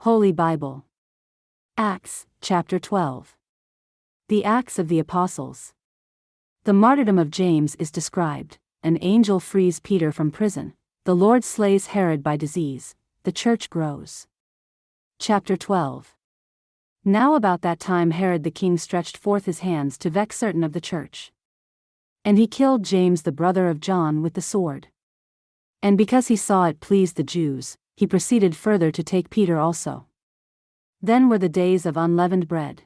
Holy Bible. Acts, chapter 12. The Acts of the Apostles. The martyrdom of James is described. An angel frees Peter from prison. The Lord slays Herod by disease. The church grows. Chapter 12. Now about that time Herod the king stretched forth his hands to vex certain of the church. And he killed James the brother of John with the sword. And because he saw it pleased the Jews, he proceeded further to take Peter also. Then were the days of unleavened bread.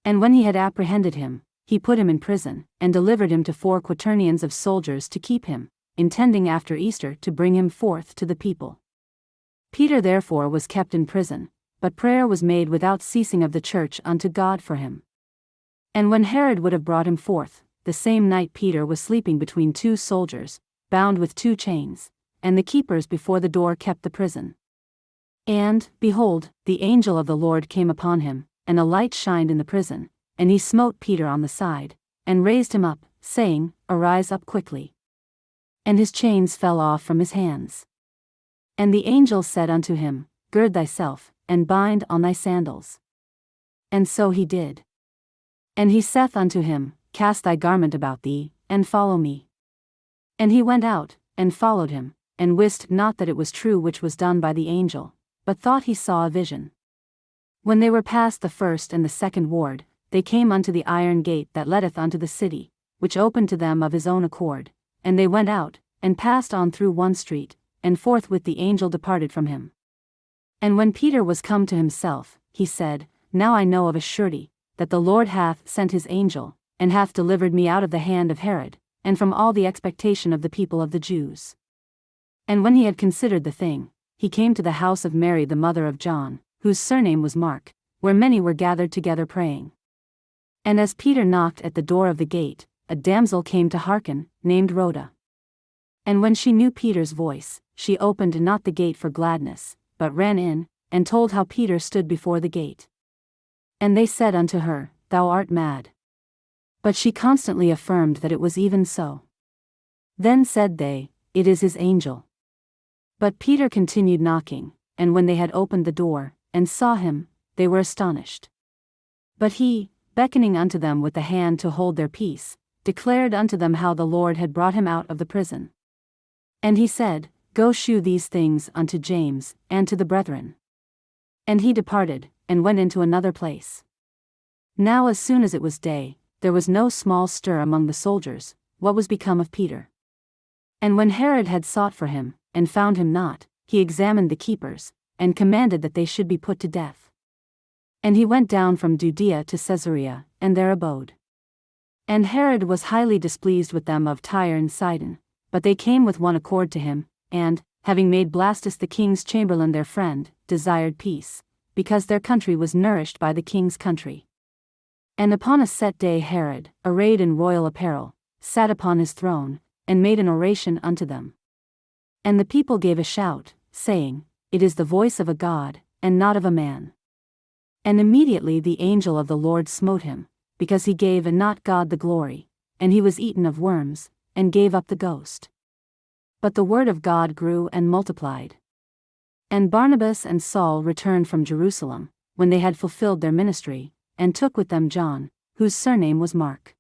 And when he had apprehended him, he put him in prison, and delivered him to 4 quaternions of soldiers to keep him, intending after Easter to bring him forth to the people. Peter therefore was kept in prison, but prayer was made without ceasing of the church unto God for him. And when Herod would have brought him forth, the same night Peter was sleeping between 2 soldiers, bound with 2 chains, and the keepers before the door kept the prison. And, behold, the angel of the Lord came upon him, and a light shined in the prison, and he smote Peter on the side, and raised him up, saying, Arise up quickly. And his chains fell off from his hands. And the angel said unto him, Gird thyself, and bind on thy sandals. And so he did. And he saith unto him, Cast thy garment about thee, and follow me. And he went out, and followed him, and wist not that it was true which was done by the angel, but thought he saw a vision. When they were past the first and the second ward, they came unto the iron gate that leadeth unto the city, which opened to them of his own accord, and they went out, and passed on through one street, and forthwith the angel departed from him. And when Peter was come to himself, he said, Now I know of a surety, that the Lord hath sent his angel, and hath delivered me out of the hand of Herod, and from all the expectation of the people of the Jews. And when he had considered the thing, he came to the house of Mary the mother of John, whose surname was Mark, where many were gathered together praying. And as Peter knocked at the door of the gate, a damsel came to hearken, named Rhoda. And when she knew Peter's voice, she opened not the gate for gladness, but ran in, and told how Peter stood before the gate. And they said unto her, Thou art mad. But she constantly affirmed that it was even so. Then said they, It is his angel. But Peter continued knocking, and when they had opened the door, and saw him, they were astonished. But he, beckoning unto them with the hand to hold their peace, declared unto them how the Lord had brought him out of the prison. And he said, Go shew these things unto James, and to the brethren. And he departed, and went into another place. Now as soon as it was day, there was no small stir among the soldiers, what was become of Peter. And when Herod had sought for him, and found him not, he examined the keepers, and commanded that they should be put to death. And he went down from Judea to Caesarea, and there abode. And Herod was highly displeased with them of Tyre and Sidon, but they came with one accord to him, and, having made Blastus the king's chamberlain their friend, desired peace, because their country was nourished by the king's country. And upon a set day Herod, arrayed in royal apparel, sat upon his throne, and made an oration unto them. And the people gave a shout, saying, It is the voice of a God, and not of a man. And immediately the angel of the Lord smote him, because he gave and not God the glory, and he was eaten of worms, and gave up the ghost. But the word of God grew and multiplied. And Barnabas and Saul returned from Jerusalem, when they had fulfilled their ministry, and took with them John, whose surname was Mark.